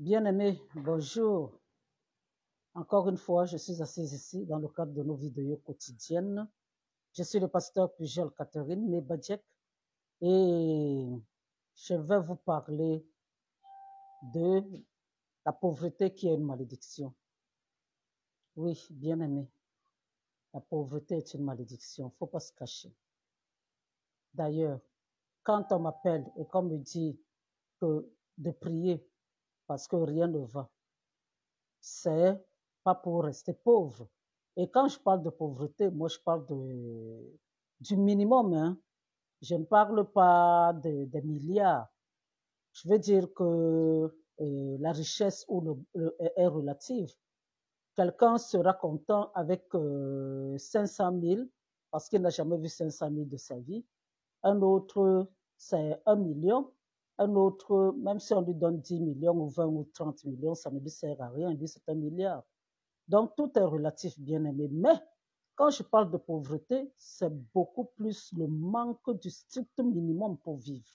Bien-aimés, bonjour. Encore une fois, je suis assise ici dans le cadre de nos vidéos quotidiennes. Je suis le pasteur Pujol Catherine Nebadjek et je vais vous parler de la pauvreté qui est une malédiction. Oui, bien-aimés, la pauvreté est une malédiction, il ne faut pas se cacher. D'ailleurs, quand on m'appelle et qu'on me dit que de prier parce que rien ne va, c'est pas pour rester pauvre. Et quand je parle de pauvreté, moi je parle du minimum. Hein. Je ne parle pas des milliards. Je veux dire que la richesse est relative. Quelqu'un sera content avec 500 000 parce qu'il n'a jamais vu 500 000 de sa vie. Un autre, c'est 1 million. Un autre, même si on lui donne 10 millions ou 20 ou 30 millions, ça ne lui sert à rien. Lui, c'est 1 milliard. Donc, tout est relatif, bien aimé. Mais, quand je parle de pauvreté, c'est beaucoup plus le manque du strict minimum pour vivre.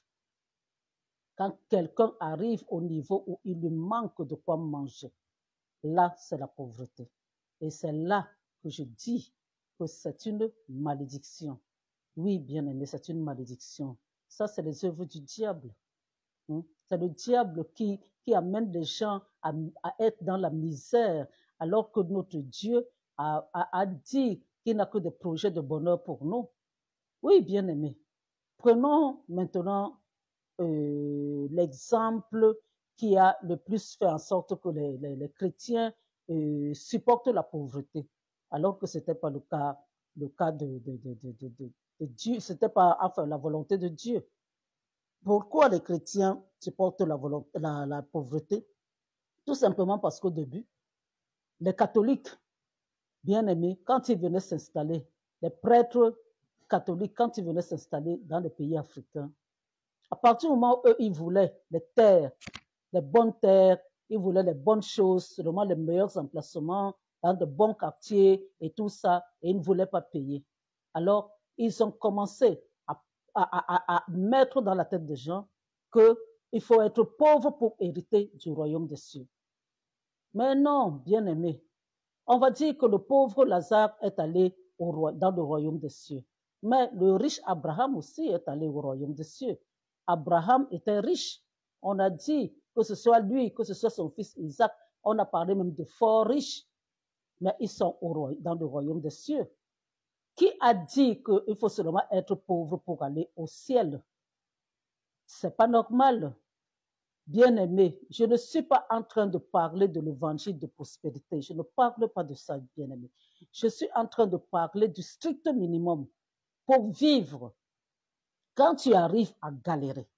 Quand quelqu'un arrive au niveau où il lui manque de quoi manger, là, c'est la pauvreté. Et c'est là que je dis que c'est une malédiction. Oui, bien aimé, c'est une malédiction. Ça, c'est les œuvres du diable. C'est le diable qui amène les gens à être dans la misère, alors que notre Dieu a dit qu'il n'a que des projets de bonheur pour nous. Oui, bien aimé. Prenons maintenant l'exemple qui a le plus fait en sorte que les chrétiens supportent la pauvreté, alors que ce n'était pas le cas de Dieu, c'était pas enfin la volonté de Dieu. Pourquoi les chrétiens supportent la pauvreté? Tout simplement parce qu'au début, les catholiques, bien aimés, quand ils venaient s'installer, les prêtres catholiques, quand ils venaient s'installer dans les pays africains, à partir du moment où eux, ils voulaient les terres, les bonnes terres, ils voulaient les bonnes choses, seulement les meilleurs emplacements, dans de bons quartiers et tout ça, et ils ne voulaient pas payer. Alors, ils ont commencé à mettre dans la tête des gens qu'il faut être pauvre pour hériter du royaume des cieux. Mais non, bien aimé, on va dire que le pauvre Lazare est allé dans le royaume des cieux. Mais le riche Abraham aussi est allé au royaume des cieux. Abraham était riche. On a dit que ce soit lui, que ce soit son fils Isaac, on a parlé même de fort riches, mais ils sont dans le royaume des cieux. Qui a dit qu'il faut seulement être pauvre pour aller au ciel? C'est pas normal. Bien-aimé, je ne suis pas en train de parler de l'évangile de prospérité. Je ne parle pas de ça, bien-aimé. Je suis en train de parler du strict minimum pour vivre. Quand tu arrives à galérer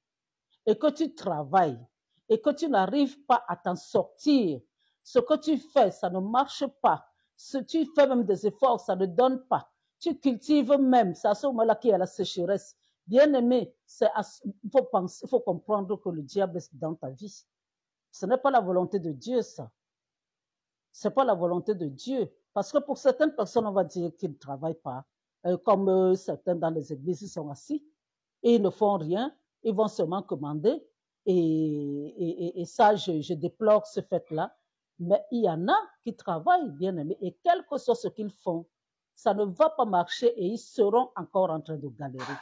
et que tu travailles et que tu n'arrives pas à t'en sortir, ce que tu fais, ça ne marche pas. Si tu fais même des efforts, ça ne donne pas. Tu cultives même, c'est à ce moment-là qu'il y a la sécheresse. Bien-aimé, il faut comprendre que le diable est dans ta vie. Ce n'est pas la volonté de Dieu, ça. Ce n'est pas la volonté de Dieu. Parce que pour certaines personnes, on va dire qu'ils ne travaillent pas. Comme certains dans les églises, ils sont assis et ils ne font rien. Ils vont seulement commander. Et ça, je déplore ce fait-là. Mais il y en a qui travaillent, bien aimés. Et quel que soit ce qu'ils font, ça ne va pas marcher et ils seront encore en train de galérer.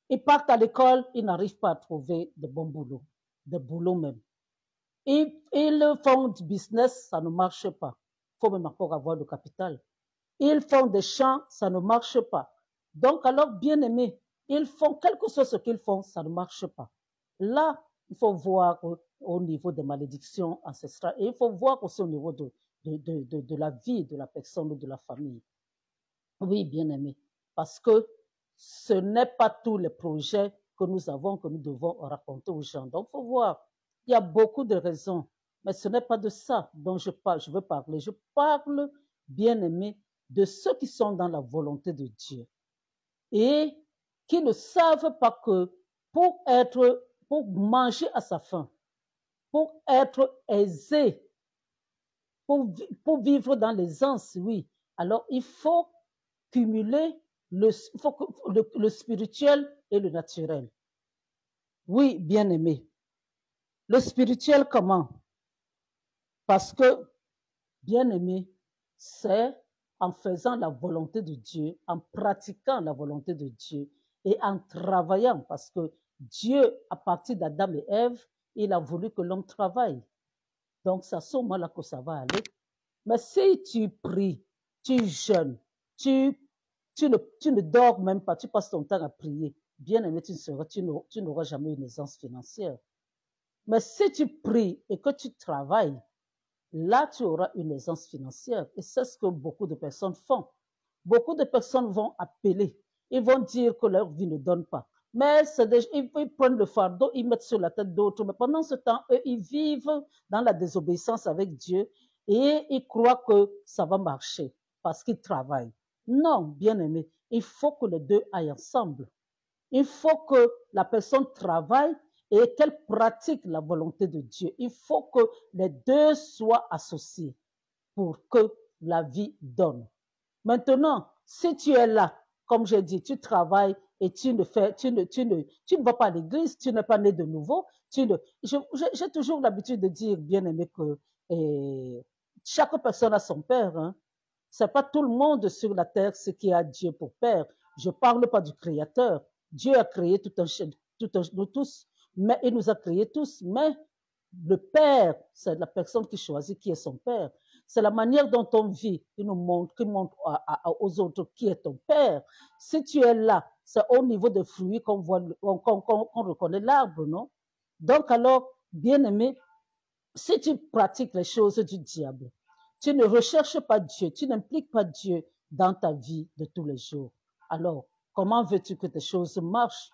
Ils partent à l'école, ils n'arrivent pas à trouver de bons boulots, de boulot même. Ils font du business, ça ne marche pas. Il faut même encore avoir le capital. Ils font des champs, ça ne marche pas. Donc, alors, bien aimé, ils font quelque chose ce qu'ils font, ça ne marche pas. Là, il faut voir au niveau des malédictions ancestrales et il faut voir aussi au niveau de la vie de la personne ou de la famille. Oui, bien aimé, parce que ce n'est pas tous les projets que nous avons que nous devons raconter aux gens. Donc, il faut voir. Il y a beaucoup de raisons, mais ce n'est pas de ça dont je veux parler. Je parle, bien aimé, de ceux qui sont dans la volonté de Dieu et qui ne savent pas que pour manger à sa faim, pour être aisé, pour vivre dans l'aisance, oui, alors il faut cumuler le spirituel et le naturel. Oui, bien aimé. Le spirituel, comment? Parce que, bien aimé, c'est en faisant la volonté de Dieu, en pratiquant la volonté de Dieu et en travaillant, parce que Dieu, à partir d'Adam et Ève, il a voulu que l'homme travaille. Donc, c'est à ce moment-là que ça va aller. Mais si tu pries, tu jeûnes, tu ne dors même pas, tu passes ton temps à prier, bien aimé, tu n'auras jamais une aisance financière. Mais si tu pries et que tu travailles, là, tu auras une aisance financière. Et c'est ce que beaucoup de personnes font. Beaucoup de personnes vont appeler. Ils vont dire que leur vie ne donne pas. Mais ils prennent le fardeau, ils mettent sur la tête d'autres. Mais pendant ce temps, eux, ils vivent dans la désobéissance avec Dieu et ils croient que ça va marcher parce qu'ils travaillent. Non, bien aimé, il faut que les deux aillent ensemble. Il faut que la personne travaille et qu'elle pratique la volonté de Dieu. Il faut que les deux soient associés pour que la vie donne. Maintenant, si tu es là, comme j'ai dit, tu travailles et tu ne vas pas à l'église, tu n'es pas né de nouveau. J'ai toujours l'habitude de dire, bien aimé, que chaque personne a son père. Hein. Ce n'est pas tout le monde sur la terre ce qui a Dieu pour père. Je ne parle pas du Créateur. Dieu a créé nous tous, mais il nous a créés tous. Mais le Père, c'est la personne qui choisit qui est son Père. C'est la manière dont on vit qui montre aux autres qui est ton Père. Si tu es là, c'est au niveau des fruits qu'on reconnaît l'arbre, non? Donc alors, bien aimé, si tu pratiques les choses du diable, tu ne recherches pas Dieu, tu n'impliques pas Dieu dans ta vie de tous les jours. Alors, comment veux-tu que tes choses marchent?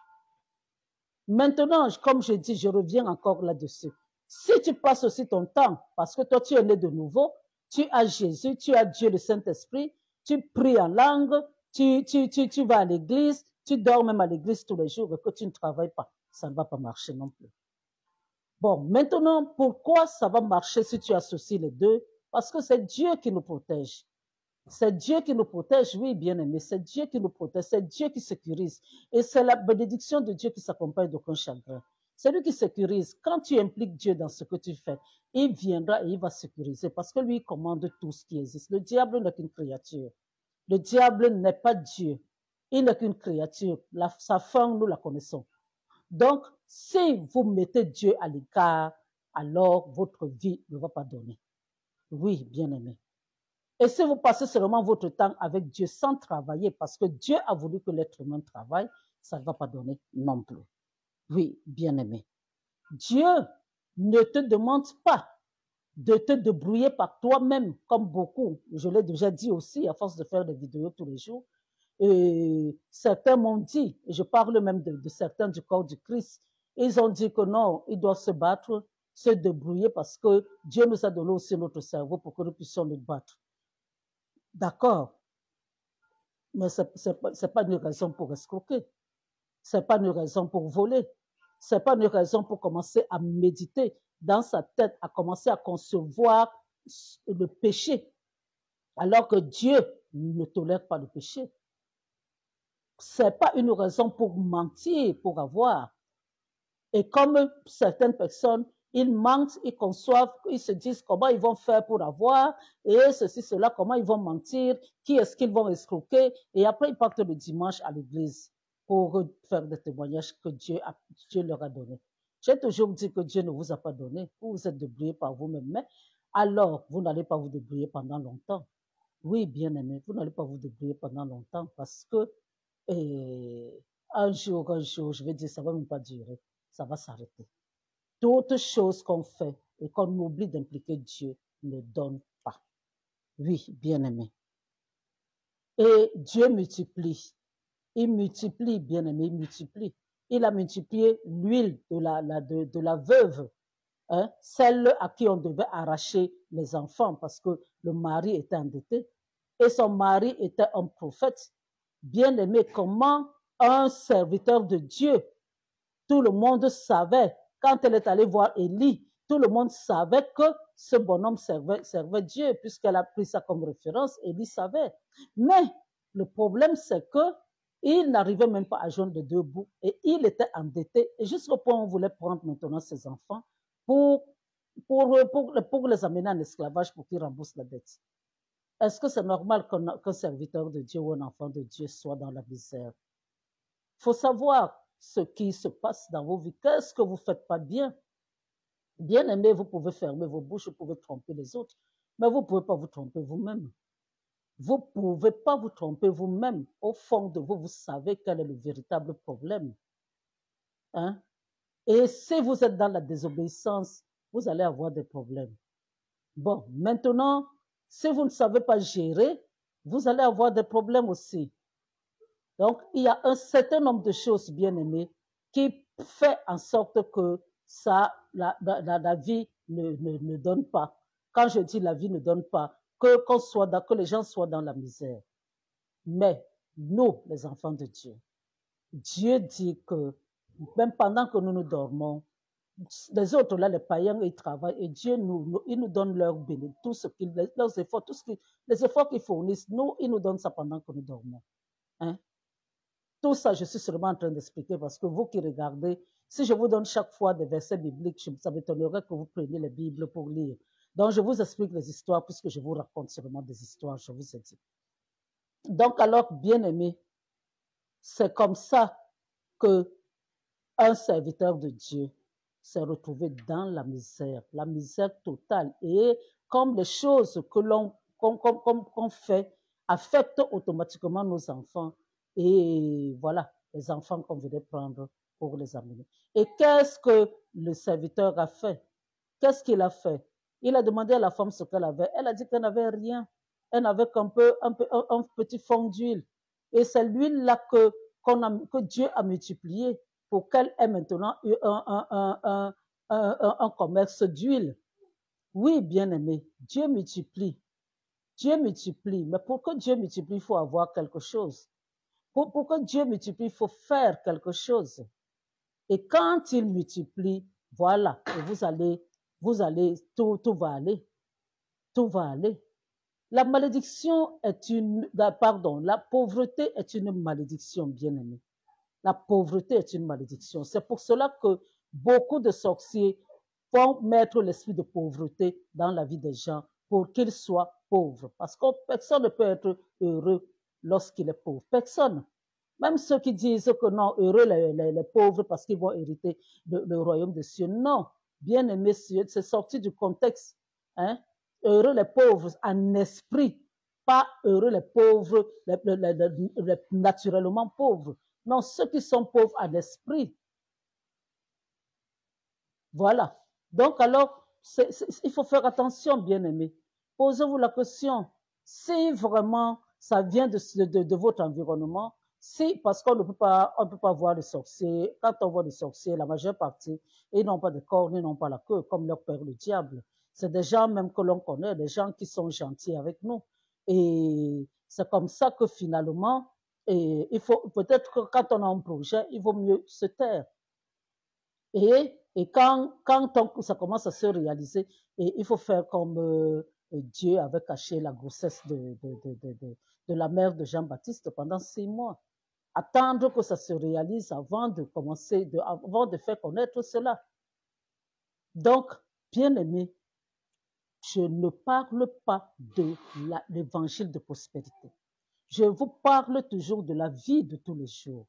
Maintenant, comme je dis, je reviens encore là-dessus. Si tu passes aussi ton temps, parce que toi, tu es né de nouveau, tu as Jésus, tu as Dieu, le Saint-Esprit, tu pries en langue, tu vas à l'église, tu dors même à l'église tous les jours et que tu ne travailles pas, ça ne va pas marcher non plus. Bon, maintenant, pourquoi ça va marcher si tu associes les deux? Parce que c'est Dieu qui nous protège. C'est Dieu qui nous protège, oui, bien aimé, c'est Dieu qui nous protège, c'est Dieu qui sécurise. Et c'est la bénédiction de Dieu qui s'accompagne d'aucun chagrin. C'est lui qui sécurise. Quand tu impliques Dieu dans ce que tu fais, il viendra et il va sécuriser parce que lui commande tout ce qui existe. Le diable n'est qu'une créature. Le diable n'est pas Dieu. Il n'est qu'une créature. Sa fin, nous la connaissons. Donc, si vous mettez Dieu à l'écart, alors votre vie ne va pas donner. Oui, bien aimé. Et si vous passez seulement votre temps avec Dieu sans travailler, parce que Dieu a voulu que l'être humain travaille, ça ne va pas donner non plus. Oui, bien aimé. Dieu ne te demande pas de te débrouiller par toi-même, comme beaucoup, je l'ai déjà dit aussi, à force de faire des vidéos tous les jours. Et certains m'ont dit, et je parle même de certains du corps du Christ, ils ont dit que non, ils doivent se battre, se débrouiller parce que Dieu nous a donné aussi notre cerveau pour que nous puissions nous battre. D'accord, mais ce n'est pas une raison pour escroquer, ce n'est pas une raison pour voler, ce n'est pas une raison pour commencer à méditer dans sa tête, à commencer à concevoir le péché, alors que Dieu ne tolère pas le péché. Ce n'est pas une raison pour mentir, pour avoir. Et comme certaines personnes, ils mentent, ils conçoivent, ils se disent comment ils vont faire pour avoir, et ceci, cela, comment ils vont mentir, qui est-ce qu'ils vont escroquer, et après ils partent le dimanche à l'église pour faire des témoignages que Dieu leur a donnés. J'ai toujours dit que Dieu ne vous a pas donné, vous vous êtes débrouillé par vous-même, mais alors vous n'allez pas vous débrouiller pendant longtemps. Oui, bien aimé, vous n'allez pas vous débrouiller pendant longtemps parce que un jour, je vais dire, ça ne va même pas durer, ça va s'arrêter. D'autres choses qu'on fait et qu'on oublie d'impliquer Dieu ne donnent pas. Oui, bien aimé. Et Dieu multiplie. Il multiplie, bien aimé, il multiplie. Il a multiplié l'huile de la veuve, hein, celle à qui on devait arracher les enfants parce que le mari était endetté et son mari était un prophète. Bien aimé, comment un serviteur de Dieu, tout le monde savait, quand elle est allée voir Élie, tout le monde savait que ce bonhomme servait Dieu, puisqu'elle a pris ça comme référence, Élie savait. Mais le problème, c'est que il n'arrivait même pas à joindre les deux bouts et il était endetté. Et jusqu'au point où on voulait prendre maintenant ses enfants pour pour les amener en esclavage pour qu'ils remboursent la dette. Est-ce que c'est normal qu'un serviteur de Dieu ou un enfant de Dieu soit dans la misère? Il faut savoir ce qui se passe dans vos vies. Qu'est-ce que vous ne faites pas bien? Bien aimé, vous pouvez fermer vos bouches, vous pouvez tromper les autres, mais vous ne pouvez pas vous tromper vous-même. Vous ne pouvez pas vous tromper vous-même. Au fond de vous, vous savez quel est le véritable problème. Hein? Et si vous êtes dans la désobéissance, vous allez avoir des problèmes. Bon, maintenant, si vous ne savez pas gérer, vous allez avoir des problèmes aussi. Donc, il y a un certain nombre de choses, bien aimées, qui fait en sorte que la vie ne donne pas. Quand je dis la vie ne donne pas, que les gens soient dans la misère. Mais nous, les enfants de Dieu, Dieu dit que même pendant que nous dormons, les autres, là, les païens, ils travaillent et Dieu il nous donne leur bénédiction, tout ce leurs efforts, les efforts qu'ils fournissent, il nous donne ça pendant que nous dormons. Hein? Tout ça, je suis seulement en train d'expliquer parce que vous qui regardez, si je vous donne chaque fois des versets bibliques, ça m'étonnerait que vous preniez les Bibles pour lire. Donc, je vous explique les histoires puisque je vous raconte seulement des histoires, je vous ai dit. Donc, alors, bien aimé, c'est comme ça que un serviteur de Dieu s'est retrouvé dans la misère totale. Et comme les choses qu'on fait affectent automatiquement nos enfants, et voilà, les enfants qu'on venait prendre pour les amener. Et qu'est-ce que le serviteur a fait? Qu'est-ce qu'il a fait? Il a demandé à la femme ce qu'elle avait. Elle a dit qu'elle n'avait rien. Elle n'avait qu'un petit fond d'huile. Et c'est l'huile-là que Dieu a multiplié pour qu'elle ait maintenant eu un commerce d'huile. Oui, bien aimé, Dieu multiplie. Dieu multiplie. Mais pour que Dieu multiplie, il faut avoir quelque chose. Pour que Dieu multiplie, il faut faire quelque chose. Et quand il multiplie, voilà, et vous allez, tout va aller. Tout va aller. La malédiction est la pauvreté est une malédiction, bien aimé. La pauvreté est une malédiction. C'est pour cela que beaucoup de sorciers vont mettre l'esprit de pauvreté dans la vie des gens pour qu'ils soient pauvres. Parce que personne ne peut être heureux lorsqu'il est pauvre. Personne. Même ceux qui disent que non, heureux les pauvres parce qu'ils vont hériter le royaume des cieux. Non, bien aimé, c'est sorti du contexte. Hein? Heureux les pauvres en esprit, pas heureux les pauvres, les naturellement pauvres. Non, ceux qui sont pauvres en esprit. Voilà. Donc alors, il faut faire attention, bien aimé. Posez-vous la question, si vraiment ça vient de votre environnement, si, parce qu'on ne peut pas voir les sorciers, quand on voit les sorciers, la majeure partie, ils n'ont pas de cornes, ils n'ont pas la queue, comme leur père le diable. C'est des gens même que l'on connaît, des gens qui sont gentils avec nous. Et c'est comme ça que finalement, il faut peut-être que quand on a un projet, il vaut mieux se taire. Et quand ça commence à se réaliser, il faut faire comme Dieu avait caché la grossesse de la mère de Jean-Baptiste pendant 6 mois. Attendre que ça se réalise avant de commencer, avant de faire connaître cela. Donc, bien aimé, je ne parle pas de l'évangile de prospérité. Je vous parle toujours de la vie de tous les jours.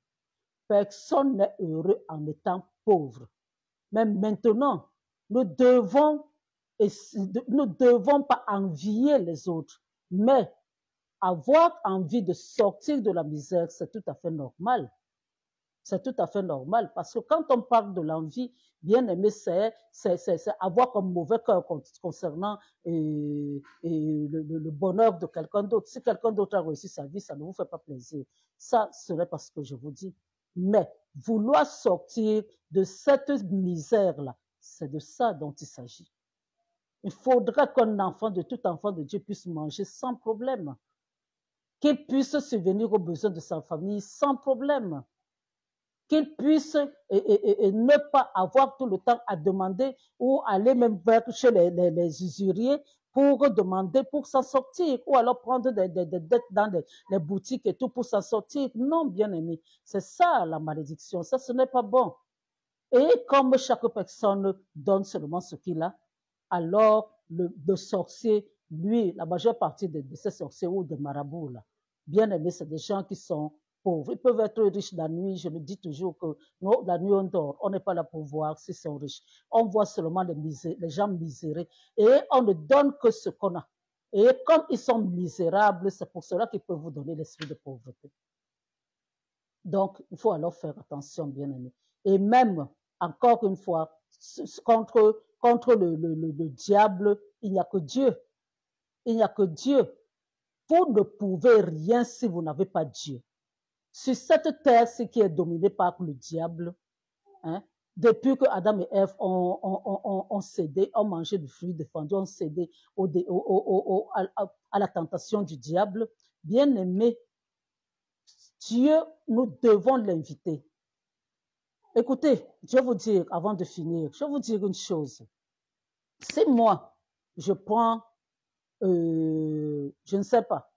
Personne n'est heureux en étant pauvre. Mais maintenant, nous devons pas envier les autres, mais avoir envie de sortir de la misère, c'est tout à fait normal. C'est tout à fait normal parce que quand on parle de l'envie, bien aimé, c'est avoir un mauvais cœur concernant le bonheur de quelqu'un d'autre. Si quelqu'un d'autre a réussi sa vie, ça ne vous fait pas plaisir. Ça, ce n'est pas ce que je vous dis. Mais vouloir sortir de cette misère-là, c'est de ça dont il s'agit. Il faudrait qu'un enfant tout enfant de Dieu puisse manger sans problème, qu'il puisse subvenir aux besoins de sa famille sans problème, qu'il puisse ne pas avoir tout le temps à demander ou aller même chez les usuriers pour demander, pour s'en sortir, ou alors prendre des dettes dans les boutiques et tout pour s'en sortir. Non, bien aimé, c'est ça la malédiction, ça ce n'est pas bon. Et comme chaque personne donne seulement ce qu'il a, alors le sorcier, lui, la majeure partie de ces sorciers ou des marabouts, là, bien aimés, c'est des gens qui sont pauvres. Ils peuvent être riches la nuit. Je me dis toujours que non, la nuit, on dort. On n'est pas là pour voir s'ils sont riches. On voit seulement les gens misérés. Et on ne donne que ce qu'on a. Et comme ils sont misérables, c'est pour cela qu'ils peuvent vous donner l'esprit de pauvreté. Donc, il faut alors faire attention, bien aimé. Et même, encore une fois, contre le diable, il n'y a que Dieu. Il n'y a que Dieu. Vous ne pouvez rien si vous n'avez pas Dieu. Sur cette terre, ce qui est dominé par le diable, hein, depuis que Adam et Ève ont cédé, ont mangé du fruit défendu, ont cédé à la tentation du diable, bien aimé, Dieu, nous devons l'inviter. Écoutez, je vais vous dire, avant de finir, je vais vous dire une chose. Si moi, je prends, je ne sais pas,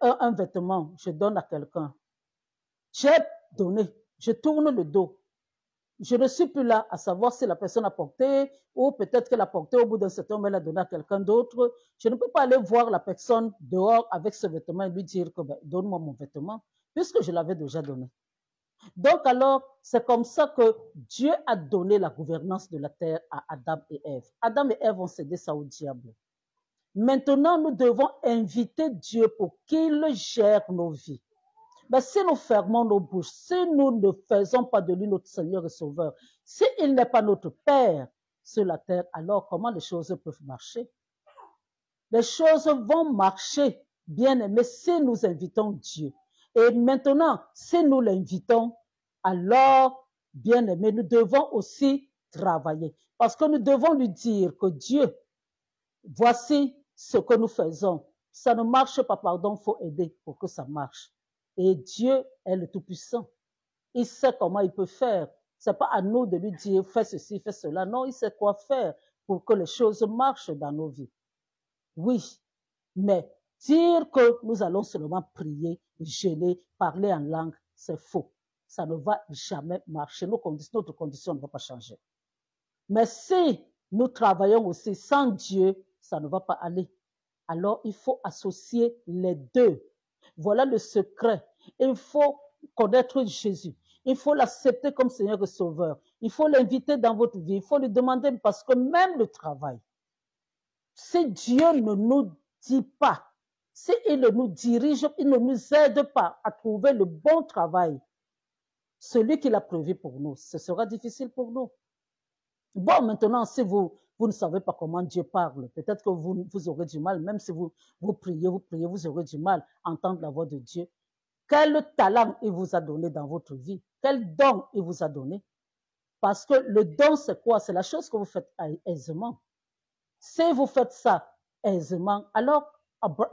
un vêtement, je donne à quelqu'un, j'ai donné, je tourne le dos. Je ne suis plus là à savoir si la personne a porté ou peut-être qu'elle a porté au bout d'un certain moment, elle a donné à quelqu'un d'autre. Je ne peux pas aller voir la personne dehors avec ce vêtement et lui dire que ben, donne-moi mon vêtement puisque je l'avais déjà donné. Donc alors, c'est comme ça que Dieu a donné la gouvernance de la terre à Adam et Ève. Adam et Ève ont cédé ça au diable. Maintenant, nous devons inviter Dieu pour qu'il gère nos vies. Mais si nous fermons nos bouches, si nous ne faisons pas de lui notre Seigneur et Sauveur, s'il n'est pas notre Père sur la terre, alors comment les choses peuvent marcher? Les choses vont marcher, bien aimés, si nous invitons Dieu. Et maintenant, si nous l'invitons, alors, bien aimés, nous devons aussi travailler. Parce que nous devons lui dire que Dieu, voici ce que nous faisons. Ça ne marche pas, pardon, il faut aider pour que ça marche. Et Dieu est le Tout-Puissant. Il sait comment il peut faire. Ce n'est pas à nous de lui dire fais ceci, fais cela. Non, il sait quoi faire pour que les choses marchent dans nos vies. Oui, mais dire que nous allons seulement prier, jeûner, parler en langue, c'est faux. Ça ne va jamais marcher. Notre condition ne va pas changer. Mais si nous travaillons aussi sans Dieu, ça ne va pas aller. Alors, il faut associer les deux. Voilà le secret. Il faut connaître Jésus. Il faut l'accepter comme Seigneur et Sauveur. Il faut l'inviter dans votre vie. Il faut lui demander parce que même le travail, si Dieu ne nous dit pas, s'il ne nous dirige, il ne nous aide pas à trouver le bon travail, celui qu'il a prévu pour nous, ce sera difficile pour nous. Bon, maintenant, si vous ne savez pas comment Dieu parle, peut-être que vous aurez du mal, même si vous priez, vous aurez du mal à entendre la voix de Dieu. Quel talent il vous a donné dans votre vie? Quel don il vous a donné? Parce que le don, c'est quoi? C'est la chose que vous faites aisément. Si vous faites ça aisément, alors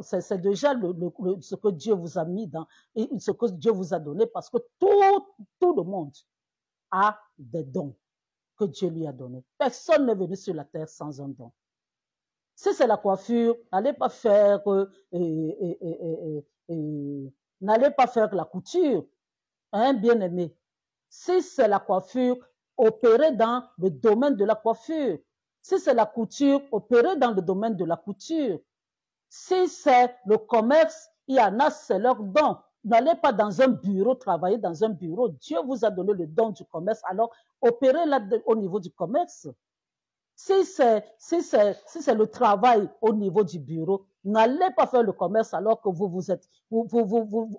c'est déjà ce que Dieu vous a mis dans, ce que Dieu vous a donné, parce que tout le monde a des dons que Dieu lui a donné. Personne n'est venu sur la terre sans un don. Si c'est la coiffure, n'allez pas faire n'allez pas faire la couture, hein, bien aimé. Si c'est la coiffure, opérez dans le domaine de la coiffure. Si c'est la couture, opérez dans le domaine de la couture. Si c'est le commerce, il y en a, c'est leur don. N'allez pas dans un bureau, travailler dans un bureau. Dieu vous a donné le don du commerce, alors opérez là au niveau du commerce. Si c'est le travail au niveau du bureau, n'allez pas faire le commerce alors que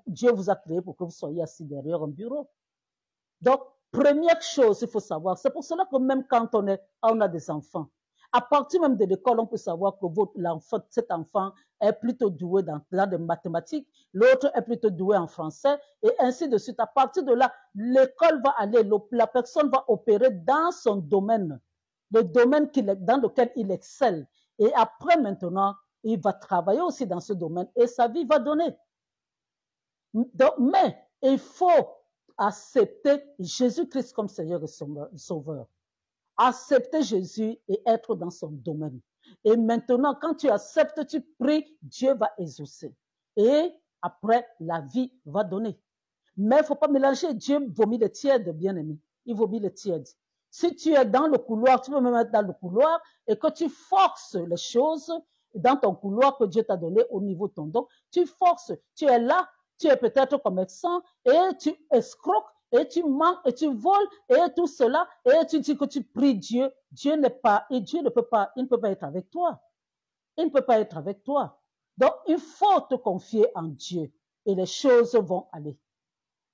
Dieu vous a créé pour que vous soyez assis derrière un bureau. Donc, première chose, il faut savoir, c'est pour cela que même quand on a des enfants, à partir même de l'école, on peut savoir que cet enfant est plutôt doué dans des mathématiques, l'autre est plutôt doué en français, et ainsi de suite. À partir de là, l'école va aller, la personne va opérer dans son domaine, le domaine dans lequel il excelle. Et après, maintenant, il va travailler aussi dans ce domaine et sa vie va donner. Donc, mais il faut accepter Jésus-Christ comme Seigneur et Sauveur. Accepter Jésus et être dans son domaine. Et maintenant, quand tu acceptes, tu pries, Dieu va exaucer. Et après, la vie va donner. Mais il ne faut pas mélanger. Dieu vomit les tièdes, bien aimé. Il vomit les tièdes. Si tu es dans le couloir, tu peux même être dans le couloir et que tu forces les choses dans ton couloir que Dieu t'a donné au niveau de ton don, tu forces, tu es là, tu es peut-être commerçant et tu escroques et tu mens et tu voles et tout cela et tu dis que tu pries Dieu. Dieu n'est pas, et Dieu ne peut pas, il ne peut pas être avec toi. Il ne peut pas être avec toi. Donc, il faut te confier en Dieu et les choses vont aller.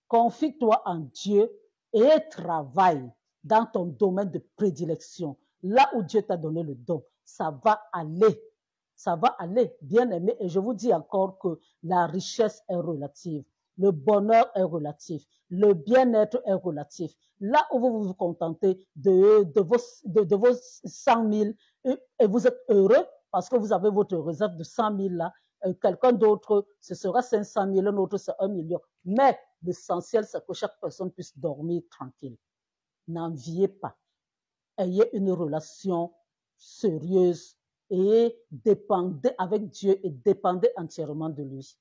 Confie-toi en Dieu et travaille dans ton domaine de prédilection. Là où Dieu t'a donné le don, ça va aller. Ça va aller, bien aimé. Et je vous dis encore que la richesse est relative. Le bonheur est relatif. Le bien-être est relatif. Là où vous vous contentez de vos 100 000 et vous êtes heureux parce que vous avez votre réserve de 100 000 là, quelqu'un d'autre, ce sera 500 000, un autre, c'est 1 million. Mais l'essentiel, c'est que chaque personne puisse dormir tranquille. N'enviez pas. Ayez une relation sérieuse et dépendez avec Dieu et dépendez entièrement de lui.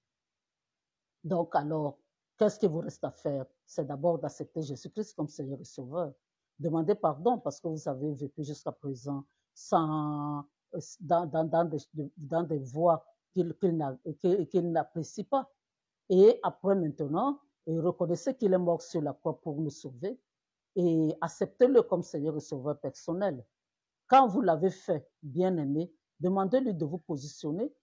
Donc alors, qu'est-ce qu'il vous reste à faire? C'est d'abord d'accepter Jésus-Christ comme Seigneur et Sauveur. Demandez pardon parce que vous avez vécu jusqu'à présent sans, dans des voies qu'il n'apprécie pas. Et après maintenant, reconnaissez qu'il est mort sur la croix pour nous sauver et acceptez-le comme Seigneur et Sauveur personnel. Quand vous l'avez fait, bien aimé, demandez-lui de vous positionner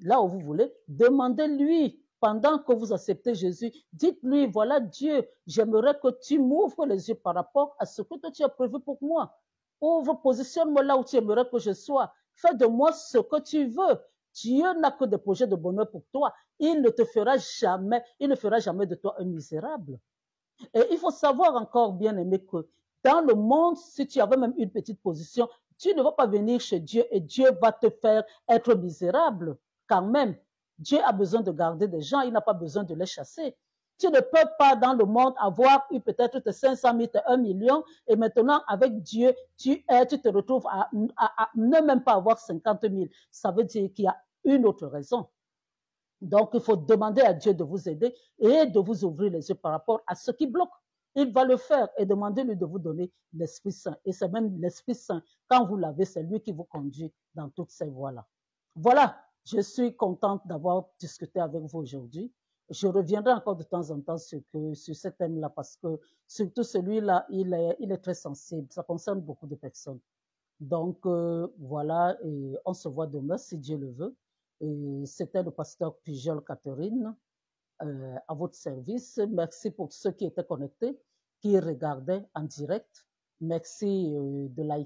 là où vous voulez. Demandez-lui pendant que vous acceptez Jésus. Dites-lui, voilà Dieu, j'aimerais que tu m'ouvres les yeux par rapport à ce que tu as prévu pour moi. Ouvre, positionne-moi là où tu aimerais que je sois. Fais de moi ce que tu veux. Dieu n'a que des projets de bonheur pour toi. Il ne te fera jamais, il ne fera jamais de toi un misérable. Et il faut savoir encore, bien aimé, que dans le monde, si tu avais même une petite position, tu ne vas pas venir chez Dieu et Dieu va te faire être misérable. Quand même, Dieu a besoin de garder des gens, il n'a pas besoin de les chasser. Tu ne peux pas dans le monde avoir eu peut-être tes 500 000, tes 1 million, et maintenant avec Dieu, tu te retrouves à ne même pas avoir 50 000. Ça veut dire qu'il y a une autre raison. Donc, il faut demander à Dieu de vous aider et de vous ouvrir les yeux par rapport à ce qui bloque. Il va le faire et demandez-lui de vous donner l'Esprit Saint. Et c'est même l'Esprit Saint, quand vous l'avez, c'est lui qui vous conduit dans toutes ces voies-là. Voilà, je suis contente d'avoir discuté avec vous aujourd'hui. Je reviendrai encore de temps en temps sur ce thème-là parce que surtout celui-là, il est très sensible. Ça concerne beaucoup de personnes. Donc, voilà, et on se voit demain si Dieu le veut. Et c'était le pasteur Pujol Catherine à votre service. Merci pour ceux qui étaient connectés, qui regardaient en direct. Merci de liker.